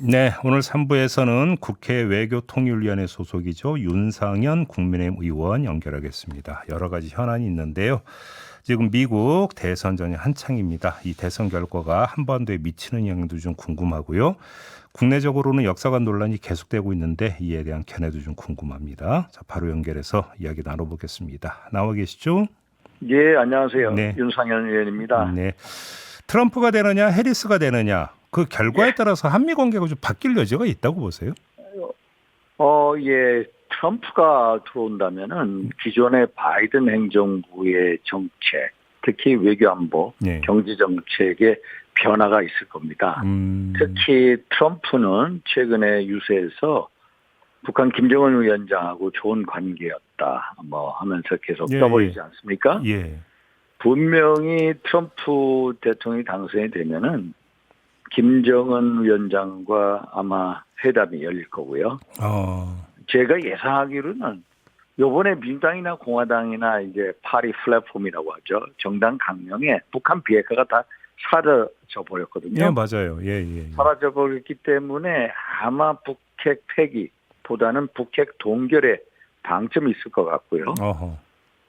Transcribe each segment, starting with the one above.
네, 오늘 3부에서는 국회 외교통일위원회 소속이죠. 윤상현 국민의힘 의원 연결하겠습니다. 여러 가지 현안이 있는데요. 지금 미국 대선전이 한창입니다. 이 대선 결과가 한반도에 미치는 영향도 좀 궁금하고요. 국내적으로는 역사관 논란이 계속되고 있는데 이에 대한 견해도 좀 궁금합니다. 자, 바로 연결해서 이야기 나눠보겠습니다. 나와 계시죠? 예, 안녕하세요. 네. 윤상현 의원입니다. 네. 트럼프가 되느냐 해리스가 되느냐 그 결과에 따라서 한미 관계가 좀 바뀔 여지가 있다고 보세요? 예, 트럼프가 들어온다면은 기존의 바이든 행정부의 정책, 특히 외교안보, 네. 경제 정책에 변화가 있을 겁니다. 특히 트럼프는 최근에 유세에서 북한 김정은 위원장하고 좋은 관계였다, 하면서 계속 떠벌리지 않습니까? 예. 분명히 트럼프 대통령이 당선이 되면은 김정은 위원장과 아마 회담이 열릴 거고요. 제가 예상하기로는 이번에 민주당이나 공화당이나 이제 파리 플랫폼이라고 하죠. 정당 강령에 북한 비핵화가 다 사라져 버렸거든요. 네, 맞아요. 예. 사라져 버렸기 때문에 아마 북핵 폐기보다는 북핵 동결에 방점이 있을 것 같고요.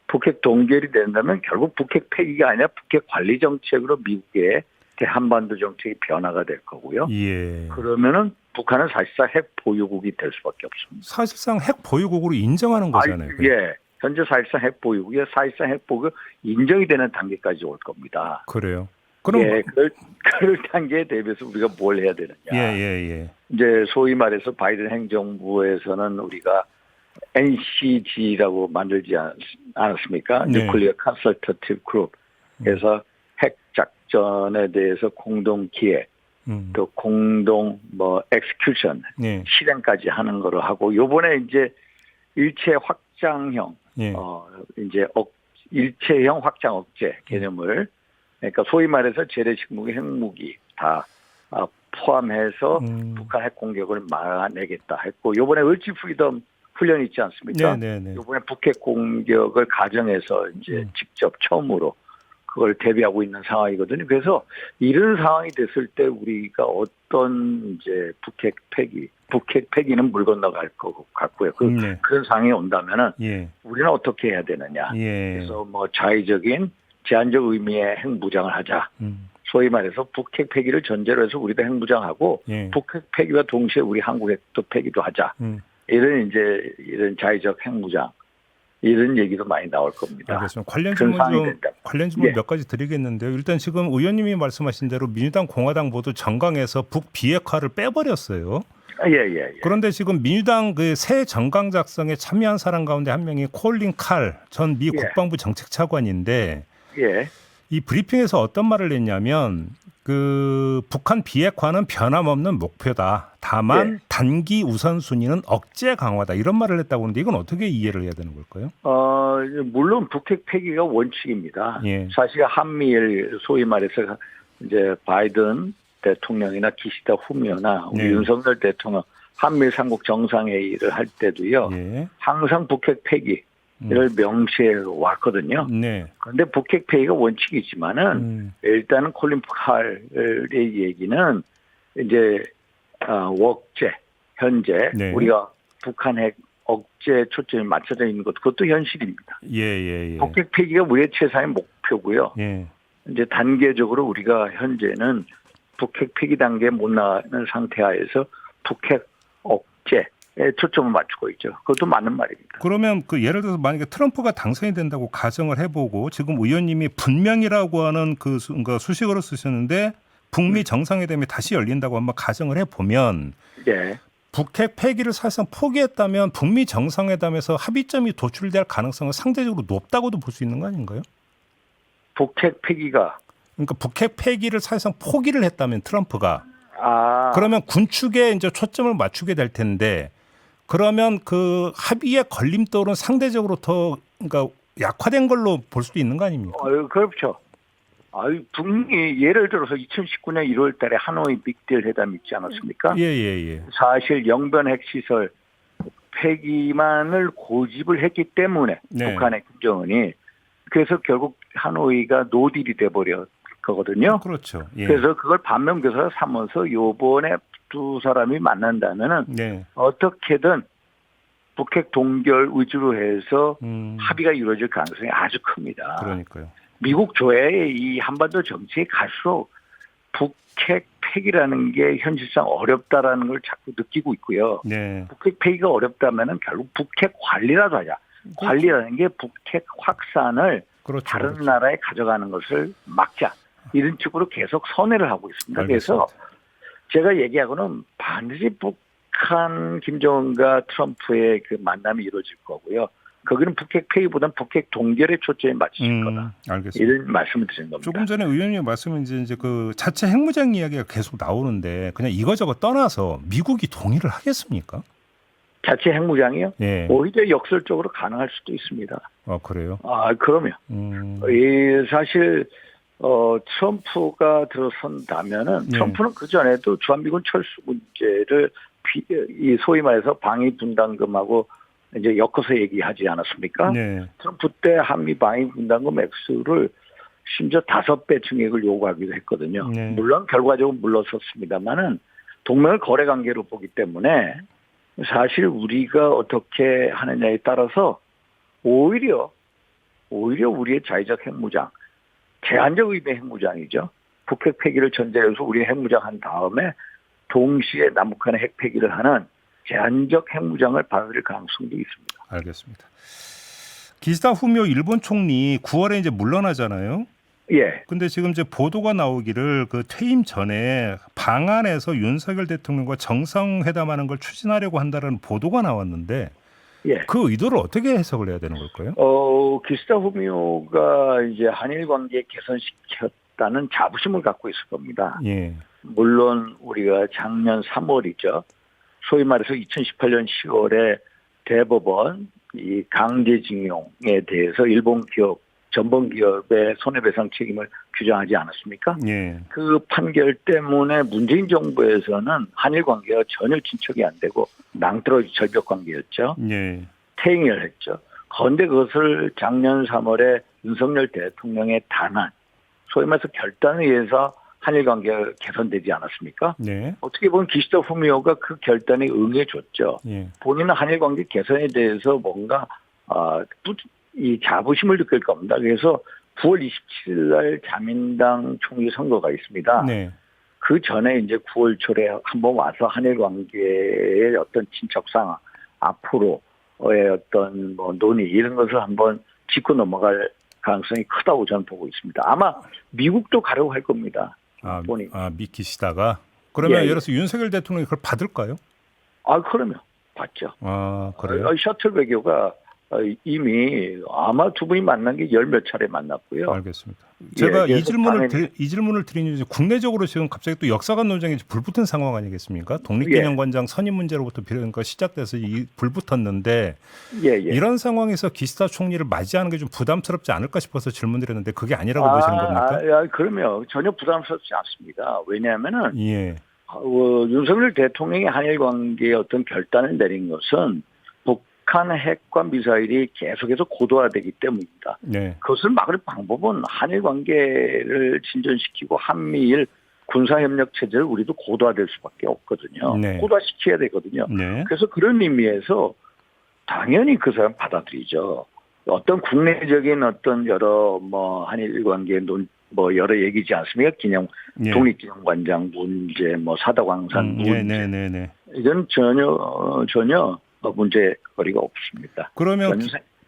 북핵 동결이 된다면 결국 북핵 폐기가 아니라 북핵 관리 정책으로 미국의 대한반도 정책이 변화가 될 거고요. 예. 그러면은 북한은 사실상 핵 보유국이 될 수밖에 없습니다. 사실상 핵 보유국으로 인정하는 거잖아요. 예. 현재 사실상 핵 보유국이 사실상 핵 보유국 인정이 되는 단계까지 올 겁니다. 그래요. 그럼 그럴 단계에 대비해서 우리가 뭘 해야 되느냐. 예. 이제 소위 말해서 바이든 행정부에서는 우리가 NCG라고 만들지 않았습니까? 네. Nuclear Consultative Group. 그래서 핵 작전에 대해서 공동 기획, 또 공동 execution, 실행까지 하는 거로 하고, 요번에 이제 일체 확장형, 이제 일체형 확장 억제 개념을, 그러니까 소위 말해서 재래식 무기, 핵무기 다 포함해서 북한 핵 공격을 막아내겠다 했고, 요번에 얼지 프리덤 훈련 있지 않습니까? 요번에 북핵 공격을 가정해서 이제 직접 처음으로 그걸 대비하고 있는 상황이거든요. 그래서 이런 상황이 됐을 때 우리가 어떤 이제 북핵 폐기는 물 건너갈 것 같고요. 그런 상황이 온다면은 우리는 어떻게 해야 되느냐. 그래서 자의적인 제한적 의미의 핵무장을 하자. 소위 말해서 북핵 폐기를 전제로 해서 우리도 핵무장하고 북핵 폐기와 동시에 우리 한국 핵도 폐기도 하자. 이런 자의적 핵무장 이런 얘기도 많이 나올 겁니다. 알겠습니다. 관련 질문 몇 가지 드리겠는데요. 일단 지금 의원님이 말씀하신 대로 민주당, 공화당 모두 정강에서 북 비핵화를 빼버렸어요. 예. 그런데 지금 민주당 그 새 정강 작성에 참여한 사람 가운데 한 명이 콜린 칼 전 미 국방부 정책차관인데 이 브리핑에서 어떤 말을 했냐면 그 북한 비핵화는 변함없는 목표다. 다만 단기 우선순위는 억제 강화다. 이런 말을 했다고 하는데 이건 어떻게 이해를 해야 되는 걸까요? 물론 북핵 폐기가 원칙입니다. 사실 한미일 소위 말해서 이제 바이든 대통령이나 기시다 후미오나 우리 윤석열 대통령 한미일 삼국 정상회의를 할 때도요. 항상 북핵 폐기 를 명시해 왔거든요. 그런데 북핵 폐기가 원칙이지만은 일단은 콜린 칼의 얘기는 이제 현재 우리가 북한 핵 억제 초점이 맞춰져 있는 그것도 현실입니다. 북핵 폐기가 우리의 최상의 목표고요. 이제 단계적으로 우리가 현재는 북핵 폐기 단계에 못 나가는 상태하에서 북핵 억제 초점을 맞추고 있죠. 그것도 맞는 말입니다. 그러면 예를 들어서 만약에 트럼프가 당선이 된다고 가정을 해보고 지금 의원님이 분명이라고 하는 그러니까 수식어를 쓰셨는데 북미 정상회담이 다시 열린다고 한번 가정을 해보면 북핵 폐기를 사실상 포기했다면 북미 정상회담에서 합의점이 도출될 가능성은 상대적으로 높다고도 볼 수 있는 거 아닌가요? 북핵 폐기가 그러니까 북핵 폐기를 사실상 포기를 했다면 트럼프가 그러면 군축에 이제 초점을 맞추게 될 텐데 그러면 그 합의의 걸림돌은 상대적으로 더 그러니까 약화된 걸로 볼 수도 있는 거 아닙니까? 그렇죠. 북미 예를 들어서 2019년 1월 달에 하노이 빅딜 회담 있지 않았습니까? 사실 영변 핵시설 폐기만을 고집을 했기 때문에 북한의 김정은이 그래서 결국 하노이가 노딜이 돼버렸거든요. 그렇죠. 그래서 그걸 반면교사로 삼아서 요번에 두 사람이 만난다면은 네. 어떻게든 북핵 동결 위주로 해서 합의가 이루어질 가능성이 아주 큽니다. 그러니까요. 미국 조야의 이 한반도 정치에 갈수록 북핵 폐기라는 게 현실상 어렵다라는 걸 자꾸 느끼고 있고요. 네. 북핵 폐기가 어렵다면은 결국 북핵 관리라도 하자. 관리라는 게 북핵 확산을 그렇죠, 다른 그렇죠. 나라에 가져가는 것을 막자. 이런 식으로 계속 선회를 하고 있습니다. 알겠습니다. 그래서 제가 얘기하고는 반드시 북한 김정은과 트럼프의 그 만남이 이루어질 거고요. 거기는 북핵 폐기보다는 북핵 동결에 초점이 맞추실 거다. 알겠습니다. 이런 말씀을 드린 겁니다. 조금 전에 의원님 말씀은 이제 그 자체 핵무장 이야기가 계속 나오는데 그냥 이거저거 떠나서 미국이 동의를 하겠습니까? 자체 핵무장이요? 예. 오히려 역설적으로 가능할 수도 있습니다. 그래요? 그럼요. 사실 트럼프가 들어선다면은 트럼프는 그 전에도 주한미군 철수 문제를 이 소위 말해서 방위 분담금하고 이제 엮어서 얘기하지 않았습니까? 네. 트럼프 때 한미 방위 분담금 액수를 심지어 5배 증액을 요구하기도 했거든요. 네. 물론 결과적으로 물러섰습니다만은 동맹을 거래 관계로 보기 때문에 사실 우리가 어떻게 하느냐에 따라서 오히려 우리의 자의적 핵무장, 제한적 의미의 핵무장이죠. 북핵 폐기를 전제로 해서 우리 핵무장한 다음에 동시에 남북한의 핵 폐기를 하는 제한적 핵무장을 받아들일 가능성도 있습니다. 알겠습니다. 기시다 후미오 일본 총리 9월에 이제 물러나잖아요. 예. 근데 지금 이제 보도가 나오기를 그 퇴임 전에 방한에서 윤석열 대통령과 정상회담하는 걸 추진하려고 한다는 보도가 나왔는데 예. 그 의도를 어떻게 해석을 해야 되는 걸까요? 기시다 후미오가 이제 한일 관계 개선시켰다는 자부심을 갖고 있을 겁니다. 예. 물론 우리가 작년 3월이죠. 소위 말해서 2018년 10월에 대법원 이 강제징용에 대해서 일본 기업, 전범 기업의 손해배상 책임을 규정하지 않았습니까? 예. 그 판결 때문에 문재인 정부에서는 한일 관계가 전혀 진척이 안 되고 낭떠러지 절벽 관계였죠. 예. 퇴행을 했죠. 그런데 그것을 작년 3월에 윤석열 대통령의 단안, 소위 말해서 결단에 의해서 한일 관계가 개선되지 않았습니까? 네. 어떻게 보면 기시다 후미오가 그 결단에 응해줬죠. 예. 본인은 한일 관계 개선에 대해서 뭔가 이 자부심을 느낄 겁니다. 그래서 9월 27일 날 자민당 총리 선거가 있습니다. 네. 그 전에 이제 9월 초에 한번 와서 한일 관계의 어떤 친척상 앞으로의 어떤 뭐 논의 이런 것을 한번 짚고 넘어갈 가능성이 크다고 저는 보고 있습니다. 아마 미국도 가려고 할 겁니다. 미키시다가 그러면 예. 예를 들어서 윤석열 대통령이 그걸 받을까요? 그러면 받죠. 그래요? 셔틀 외교가 이미 아마 두 분이 만난 게 열 몇 차례 만났고요. 알겠습니다. 제가 예, 이 질문을 드린 이유 국내적으로 지금 갑자기 또 역사관 논쟁이 불붙은 상황 아니겠습니까? 독립기념관장 선임 문제로부터 시작돼서 불붙었는데 이런 상황에서 기시다 총리를 맞이하는 게 좀 부담스럽지 않을까 싶어서 질문드렸는데 그게 아니라고 보시는 겁니까? 그러면 전혀 부담스럽지 않습니다. 왜냐하면은 예. 윤석열 대통령이 한일 관계의 어떤 결단을 내린 것은 북한 핵과 미사일이 계속해서 고도화되기 때문입니다. 네. 그것을 막을 방법은 한일 관계를 진전시키고 한미일 군사협력 체제를 우리도 고도화될 수밖에 없거든요. 네. 고도화시켜야 되거든요. 네. 그래서 그런 의미에서 당연히 그 사람 받아들이죠. 어떤 국내적인 어떤 여러 한일 관계 여러 얘기지 않습니까? 독립기념관장 문제, 사다광산 문제. 네. 이건 전혀 문제거리가 없습니다. 그러면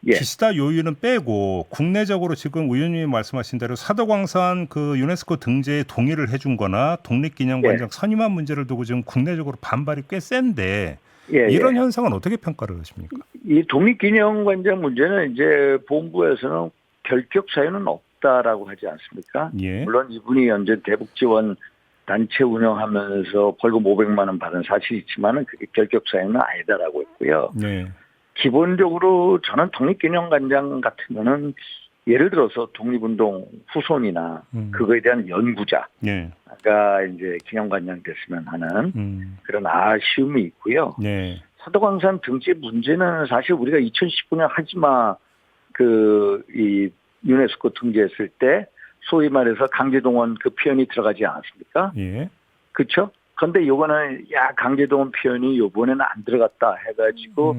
기시다 요인은 빼고 국내적으로 지금 의원님이 말씀하신 대로 사도광산 그 유네스코 등재에 동의를 해준거나 독립기념관장 선임한 문제를 두고 지금 국내적으로 반발이 꽤 센데 이런 현상은 어떻게 평가를 하십니까? 이 독립기념관장 문제는 이제 본부에서는 결격 사유는 없다라고 하지 않습니까? 물론 이분이 현재 대북지원 단체 운영하면서 벌금 500만 원 받은 사실이 있지만은 그게 결격 사유는 아니다라고 했고요. 네. 기본적으로 저는 독립기념관장 같으면은 예를 들어서 독립운동 후손이나 그거에 대한 연구자가 이제 기념관장 됐으면 하는 그런 아쉬움이 있고요. 네. 사도광산 등재 문제는 사실 우리가 2019년 하지마 이 유네스코 등재했을 때 소위 말해서 강제동원 그 표현이 들어가지 않았습니까? 예. 그렇죠? 근데 요거는 강제동원 표현이 요번에는 안 들어갔다 해가지고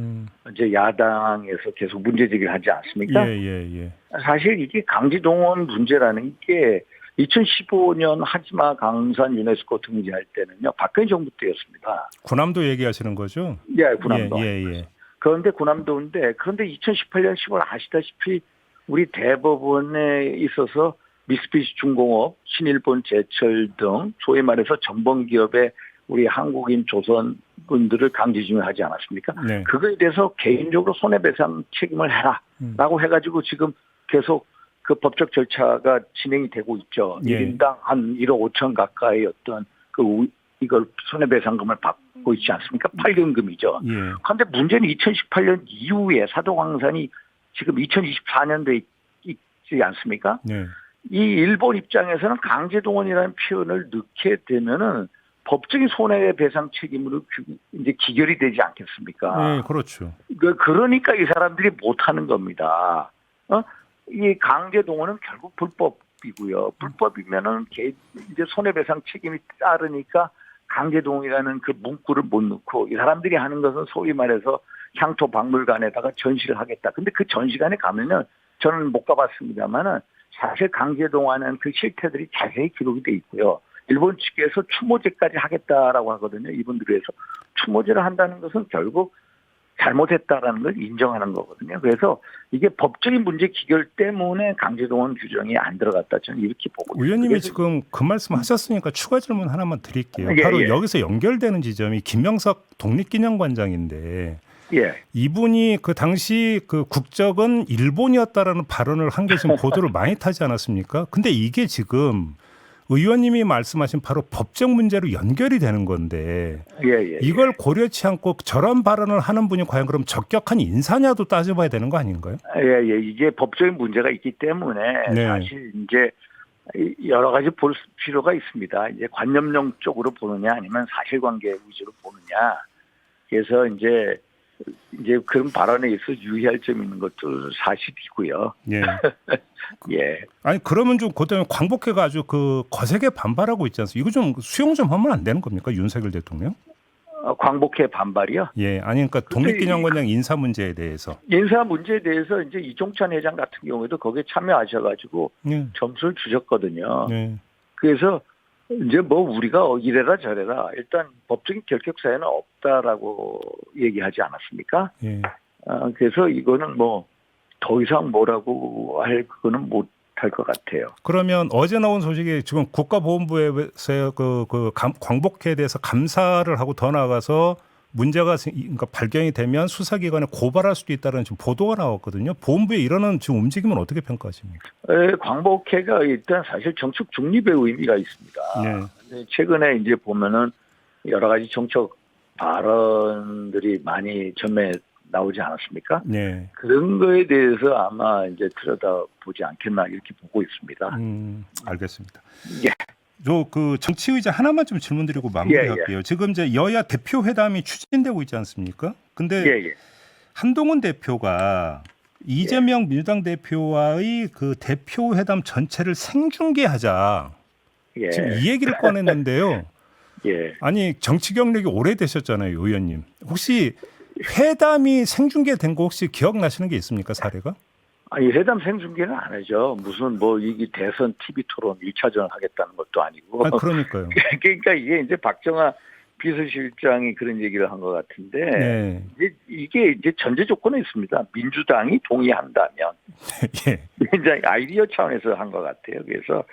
이제 야당에서 계속 문제 제기를 하지 않습니까? 예. 사실 이게 강제동원 문제라는 게 2015년 하지마 강산 유네스코 등재할 때는요 박근혜 정부 때였습니다. 군함도 얘기하시는 거죠? 예, 군함도. 예. 그런데 군함도인데 그런데 2018년 10월 아시다시피 우리 대법원에 있어서 미쓰비시 중공업, 신일본 제철 등 소위 말해서 전범기업의 우리 한국인 조선 분들을 강제징용하지 않았습니까? 네. 그거에 대해서 개인적으로 손해배상 책임을 해라라고 해가지고 지금 계속 그 법적 절차가 진행이 되고 있죠. 예. 1인당 한 1억 5천 가까이 어떤 이걸 손해배상금을 받고 있지 않습니까? 8년금이죠. 예. 그런데 문제는 2018년 이후에 사도광산이 지금 2024년도에 있지 않습니까? 네. 이 일본 입장에서는 강제동원이라는 표현을 넣게 되면은 법적인 손해배상 책임으로 이제 기결이 되지 않겠습니까? 네, 그렇죠. 그러니까 이 사람들이 못하는 겁니다. 이 강제동원은 결국 불법이고요. 불법이면은 이제 손해배상 책임이 따르니까 강제동원이라는 그 문구를 못 넣고 이 사람들이 하는 것은 소위 말해서 향토박물관에다가 전시를 하겠다. 근데 그 전시관에 가면은 저는 못 가봤습니다만은 사실 강제동원은 그 실태들이 자세히 기록이 돼 있고요. 일본 측에서 추모제까지 하겠다라고 하거든요. 이분들에 의해서 추모제를 한다는 것은 결국 잘못했다라는 걸 인정하는 거거든요. 그래서 이게 법적인 문제 기결 때문에 강제동원 규정이 안 들어갔다. 저는 이렇게 보고 있습니다. 의원님이 지금 그 말씀 하셨으니까 추가 질문 하나만 드릴게요. 예, 바로 예. 여기서 연결되는 지점이 김명석 독립기념관장인데 예. 이분이 그 당시 그 국적은 일본이었다라는 발언을 한 게 지금 보도를 많이 타지 않았습니까? 근데 이게 지금 의원님이 말씀하신 바로 법적 문제로 연결이 되는 건데 예. 이걸 고려치 않고 저런 발언을 하는 분이 과연 그럼 적격한 인사냐도 따져봐야 되는 거 아닌가요? 예. 이게 법적인 문제가 있기 때문에 네. 사실 이제 여러 가지 볼 필요가 있습니다. 이제 관념용 쪽으로 보느냐 아니면 사실관계 위주로 보느냐. 그래서 이제 그런 발언에 있어 유의할 점이 있는 것도 사실이고요. 예. 예. 아니 그러면 좀 그다음에 광복회가 아주 그 거세게 반발하고 있지 않습니까? 이거 좀 수용 좀 하면 안 되는 겁니까? 윤석열 대통령? 광복회 반발이요? 예. 아니 그러니까 독립기념관장 인사 문제에 대해서. 인사 문제에 대해서 이제 이종찬 회장 같은 경우에도 거기에 참여하셔가지고 예. 점수를 주셨거든요. 예. 그래서 이제 뭐 우리가 이래라 저래라 일단 법적인 결격 사유는 없다라고 얘기하지 않았습니까? 예. 그래서 이거는 뭐 더 이상 뭐라고 할 그거는 못 할 것 같아요. 그러면 어제 나온 소식이 지금 국가보훈부에서 광복회에 대해서 감사를 하고 더 나아가서 문제가 그러니까 발견이 되면 수사기관에 고발할 수도 있다는 지금 보도가 나왔거든요. 보훈부의 이러는 지금 움직임은 어떻게 평가하십니까? 광복회가 일단 사실 정책 중립의 의미가 있습니다. 네. 최근에 이제 보면은 여러 가지 정책 발언들이 많이 전면에 나오지 않았습니까? 네. 그런 거에 대해서 아마 이제 들여다보지 않겠나 이렇게 보고 있습니다. 알겠습니다. 예. 저 그 정치 의자 하나만 좀 질문드리고 마무리할게요. 예. 지금 이제 여야 대표 회담이 추진되고 있지 않습니까? 근데 예. 한동훈 대표가 이재명 민주당 대표와의 그 대표 회담 전체를 생중계하자. 예. 지금 이 얘기를 꺼냈는데요. 예. 아니 정치 경력이 오래되셨잖아요, 의원님. 혹시 회담이 생중계된 거 혹시 기억나시는 게 있습니까, 사례가? 아니 회담 생중계는 안 하죠. 무슨 뭐 이게 대선 TV 토론 1차전을 하겠다는 것도 아니고. 그러니까요. 그러니까 이게 이제 박정아 비서실장이 그런 얘기를 한 것 같은데 네. 이게 이제 전제 조건이 있습니다. 민주당이 동의한다면. 예. 굉장히 아이디어 차원에서 한 것 같아요. 그래서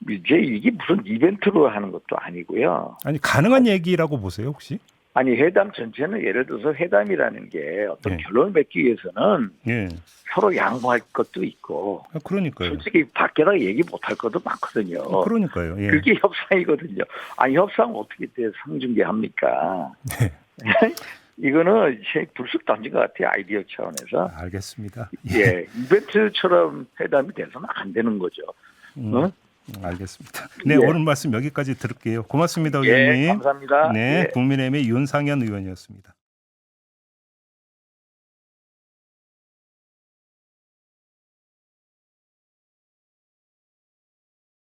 이제 이게 무슨 이벤트로 하는 것도 아니고요. 아니 가능한 얘기라고 보세요, 혹시? 아니 회담 전체는 예를 들어서 회담이라는 게 어떤 예. 결론을 맺기 위해서는 예. 서로 양보할 것도 있고 그러니까요. 솔직히 밖에다 얘기 못할 것도 많거든요. 그러니까요. 예. 그게 협상이거든요. 아니 협상 어떻게 돼 상중계합니까? 네. 이거는 불쑥 던진 것 같아요. 아이디어 차원에서. 알겠습니다. 예, 이벤트처럼 회담이 돼서는 안 되는 거죠. 알겠습니다. 네, 예. 오늘 말씀 여기까지 들을게요. 고맙습니다, 의원님. 예, 감사합니다. 네, 예. 국민의힘의 윤상현 의원이었습니다.